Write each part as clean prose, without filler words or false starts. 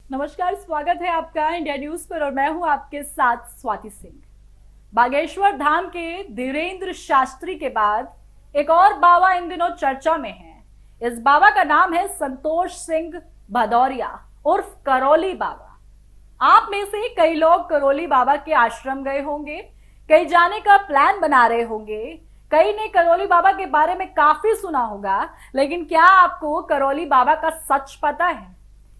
नमस्कार, स्वागत है आपका इंडिया न्यूज पर और मैं हूं आपके साथ स्वाति सिंह। बागेश्वर धाम के धीरेन्द्र शास्त्री के बाद एक और बाबा इन दिनों चर्चा में है। इस बाबा का नाम है संतोष सिंह भदौरिया उर्फ करौली बाबा। आप में से कई लोग करौली बाबा के आश्रम गए होंगे, कई जाने का प्लान बना रहे होंगे, कई ने करौली बाबा के बारे में काफी सुना होगा। लेकिन क्या आपको करौली बाबा का सच पता है?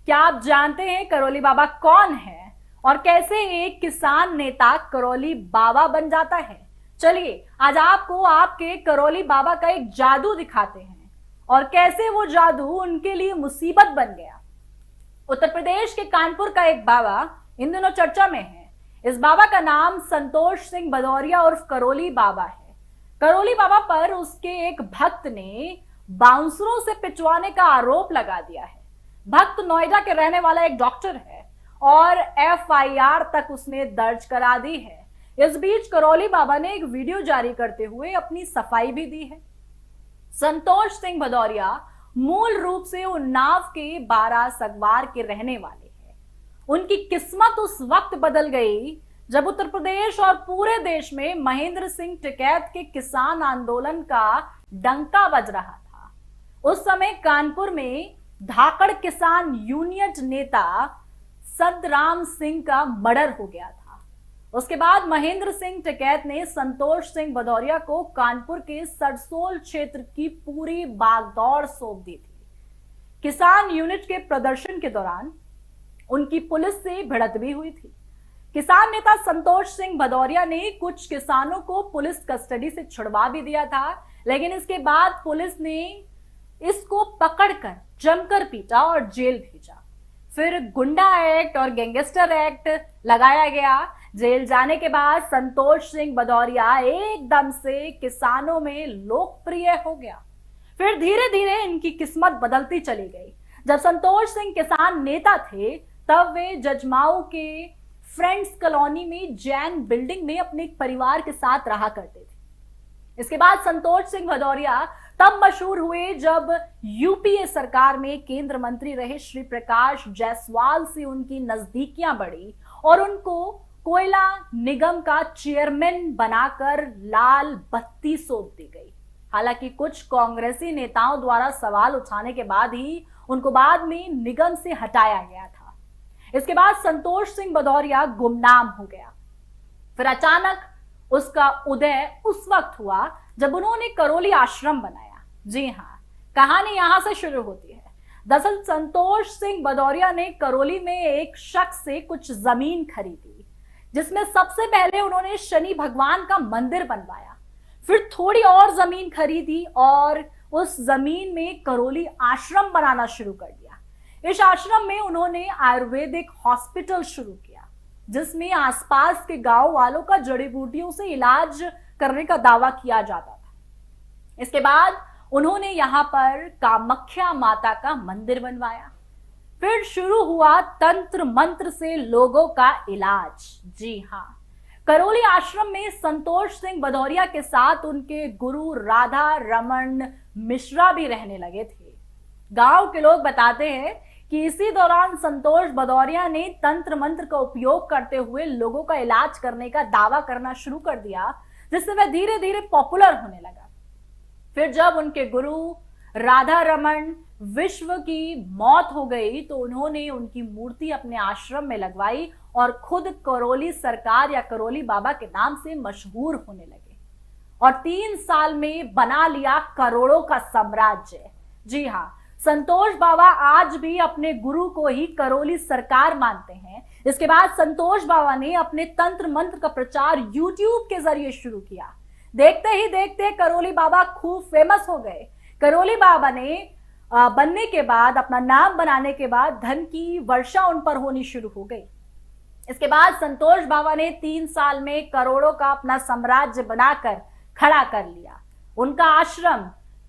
क्या आप जानते हैं करौली बाबा कौन है और कैसे एक किसान नेता करौली बाबा बन जाता है? चलिए आज आपको आपके करौली बाबा का एक जादू दिखाते हैं और कैसे वो जादू उनके लिए मुसीबत बन गया। उत्तर प्रदेश के कानपुर का एक बाबा इन दिनों चर्चा में है। इस बाबा का नाम संतोष सिंह भदौरिया उर्फ करौली बाबा है। करौली बाबा पर उसके एक भक्त ने बाउंसरों से पिटवाने का आरोप लगा दिया है। भक्त नोएडा के रहने वाला एक डॉक्टर है और एफआईआर तक उसने दर्ज करा दी है। इस बीच करौली बाबा ने एक वीडियो जारी करते हुए अपनी सफाई भी दी है। संतोष सिंह भदौरिया मूल रूप से उन्नाव के 12 सगवार के रहने वाले हैं। उनकी किस्मत उस वक्त बदल गई जब उत्तर प्रदेश और पूरे देश में महेंद्र सिंह टिकैत के किसान आंदोलन का डंका बज रहा था। उस समय कानपुर में धाकड़ किसान यूनियन नेता सतराम सिंह का मर्डर हो गया था। उसके बाद महेंद्र सिंह टिकैत ने संतोष सिंह भदौरिया को कानपुर के सरसोल क्षेत्र की पूरी बागदौड़ सौंप दी थी। किसान यूनिट के प्रदर्शन के दौरान उनकी पुलिस से भिड़ंत भी हुई थी। किसान नेता संतोष सिंह भदौरिया ने कुछ किसानों को पुलिस कस्टडी से छुड़वा भी दिया था, लेकिन इसके बाद पुलिस ने इसको पकड़कर जमकर पीटा और जेल भेजा। फिर गुंडा एक्ट और गैंगस्टर एक्ट लगाया गया। जेल जाने के बाद संतोष सिंह भदौरिया एकदम से किसानों में लोकप्रिय हो गया। फिर धीरे धीरे इनकी किस्मत बदलती चली गई। जब संतोष सिंह किसान नेता थे तब वे जजमाऊ के फ्रेंड्स कॉलोनी में जैन बिल्डिंग में अपने परिवार के साथ रहा करते थे। इसके बाद संतोष सिंह भदौरिया तब मशहूर हुए जब यूपीए सरकार में केंद्र मंत्री रहे श्री प्रकाश जायसवाल से उनकी नजदीकियां बढ़ी और उनको कोयला निगम का चेयरमैन बनाकर लाल बत्ती सौंप दी गई। हालांकि कुछ कांग्रेसी नेताओं द्वारा सवाल उठाने के बाद ही उनको बाद में निगम से हटाया गया था। इसके बाद संतोष सिंह भदौरिया गुमनाम हो गया। फिर अचानक उसका उदय उस वक्त हुआ जब उन्होंने करौली आश्रम बनाया। जी हाँ, कहानी यहां से शुरू होती है। दरअसल संतोष सिंह भदौरिया ने करौली में एक शख्स से कुछ जमीन खरीदी, जिसमें सबसे पहले उन्होंने शनि भगवान का मंदिर बनवाया। फिर थोड़ी और जमीन खरीदी और उस जमीन में करौली आश्रम बनाना शुरू कर दिया। इस आश्रम में उन्होंने आयुर्वेदिक हॉस्पिटल शुरू किया, जिसमें आसपास के गांव वालों का जड़ी बूटियों से इलाज करने का दावा किया जाता था। इसके बाद उन्होंने यहां पर कामाख्या माता का मंदिर बनवाया। फिर शुरू हुआ तंत्र मंत्र से लोगों का इलाज। जी हाँ, करौली आश्रम में संतोष सिंह भदौरिया के साथ उनके गुरु राधा रमन मिश्रा भी रहने लगे थे। गांव के लोग बताते हैं कि इसी दौरान संतोष भदौरिया ने तंत्र मंत्र का उपयोग करते हुए लोगों का इलाज करने का दावा करना शुरू कर दिया, जिससे वह धीरे धीरे पॉपुलर होने लगा। फिर जब उनके गुरु राधा रमन विश्व की मौत हो गई तो उन्होंने उनकी मूर्ति अपने आश्रम में लगवाई और खुद करौली सरकार या करौली बाबा के नाम से मशहूर होने लगे और 3 साल में बना लिया करोड़ों का साम्राज्य। जी हाँ, संतोष बाबा आज भी अपने गुरु को ही करौली सरकार मानते हैं। इसके बाद संतोष बाबा ने अपने तंत्र मंत्र का प्रचार यूट्यूब के जरिए शुरू किया। देखते ही देखते करौली बाबा खूब फेमस हो गए। करौली बाबा ने बनने के बाद, अपना नाम बनाने के बाद धन की वर्षा उन पर होनी शुरू हो गई। इसके बाद संतोष बाबा ने 3 साल में करोड़ों का अपना साम्राज्य बनाकर खड़ा कर लिया। उनका आश्रम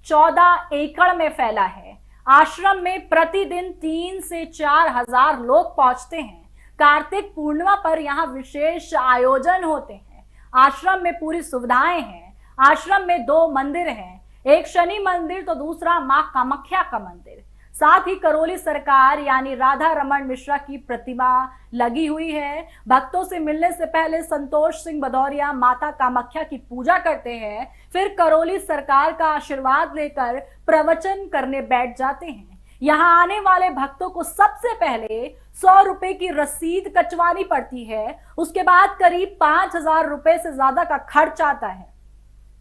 14 एकड़ में फैला है। आश्रम में प्रतिदिन 3 से 4 हजार लोग पहुंचते हैं। कार्तिक पूर्णिमा पर यहाँ विशेष आयोजन होते हैं। आश्रम में पूरी सुविधाएं हैं। आश्रम में 2 मंदिर हैं, एक शनि मंदिर तो दूसरा मां कामाख्या का मंदिर। साथ ही करौली सरकार यानी राधा रमन मिश्रा की प्रतिमा लगी हुई है। भक्तों से मिलने से पहले संतोष सिंह भदौरिया माता कामाख्या की पूजा करते हैं, फिर करौली सरकार का आशीर्वाद लेकर प्रवचन करने बैठ जाते हैं। यहाँ आने वाले भक्तों को सबसे पहले 100 रुपए की रसीद कटवानी पड़ती है, उसके बाद करीब 5,000 रुपए से ज्यादा का खर्च आता है।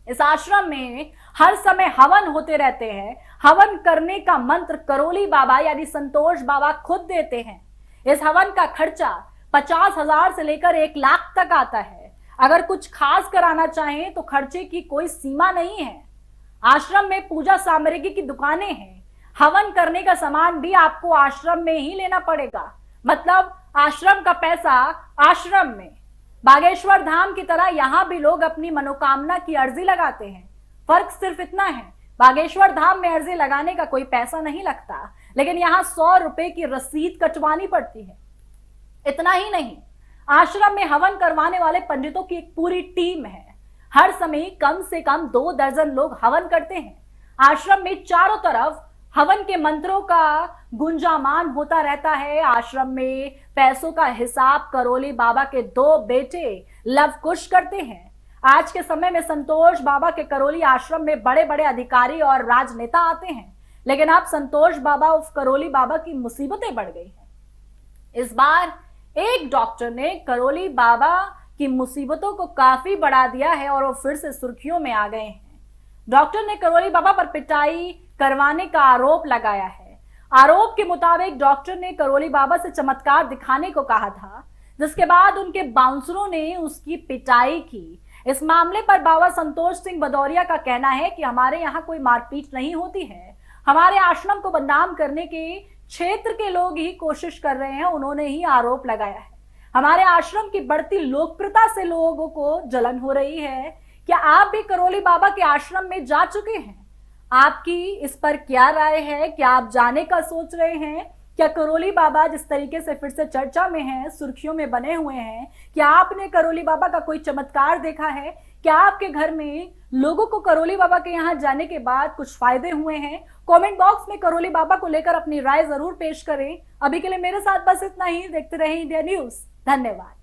इस आश्रम में हर समय हवन होते रहते हैं। हवन करने का मंत्र करौली बाबा यानी संतोष बाबा खुद देते हैं। इस हवन का खर्चा 50,000 से लेकर 1 लाख तक आता है। अगर कुछ खास कराना चाहें तो खर्चे की कोई सीमा नहीं है। आश्रम में पूजा सामग्री की दुकानें हैं। हवन करने का सामान भी आपको आश्रम में ही लेना पड़ेगा, मतलब आश्रम का पैसा आश्रम में। बागेश्वर धाम की तरह यहाँ भी लोग अपनी मनोकामना की अर्जी लगाते हैं। फर्क सिर्फ इतना है, बागेश्वर धाम में अर्जी लगाने का कोई पैसा नहीं लगता, लेकिन यहाँ 100 रुपए की रसीद कटवानी पड़ती है। इतना ही नहीं, आश्रम में हवन करवाने वाले पंडितों की एक पूरी टीम है। हर समय कम से कम 2 दर्जन लोग हवन करते हैं। आश्रम में चारों तरफ हवन के मंत्रों का गुंजामान होता रहता है। आश्रम में पैसों का हिसाब करौली बाबा के 2 बेटे लव कुश करते हैं। आज के समय में संतोष बाबा के करौली आश्रम में बड़े बड़े अधिकारी और राजनेता आते हैं, लेकिन अब संतोष बाबा उर्फ करौली बाबा की मुसीबतें बढ़ गई हैं। इस बार एक डॉक्टर ने करौली बाबा की मुसीबतों को काफी बढ़ा दिया है और वो फिर से सुर्खियों में आ गए हैं। डॉक्टर ने करौली बाबा पर पिटाई करवाने का आरोप लगाया है। आरोप के मुताबिक डॉक्टर ने करौली बाबा से चमत्कार दिखाने को कहा था, जिसके बाद उनके बाउंसरों ने उसकी पिटाई की। इस मामले पर बाबा संतोष सिंह भदौरिया का कहना है कि हमारे यहाँ कोई मारपीट नहीं होती है। हमारे आश्रम को बदनाम करने के क्षेत्र के लोग ही कोशिश कर रहे हैं, उन्होंने ही आरोप लगाया है। हमारे आश्रम की बढ़ती लोकप्रियता से लोगों को जलन हो रही है। क्या आप भी करौली बाबा के आश्रम में जा चुके हैं? आपकी इस पर क्या राय है? क्या आप जाने का सोच रहे हैं? क्या करौली बाबा जिस तरीके से फिर से चर्चा में हैं, सुर्खियों में बने हुए हैं, क्या आपने करौली बाबा का कोई चमत्कार देखा है? क्या आपके घर में लोगों को करौली बाबा के यहाँ जाने के बाद कुछ फायदे हुए हैं? कमेंट बॉक्स में करौली बाबा को लेकर अपनी राय जरूर पेश करें। अभी के लिए मेरे साथ बस इतना ही। देखते रहें इंडिया न्यूज। धन्यवाद।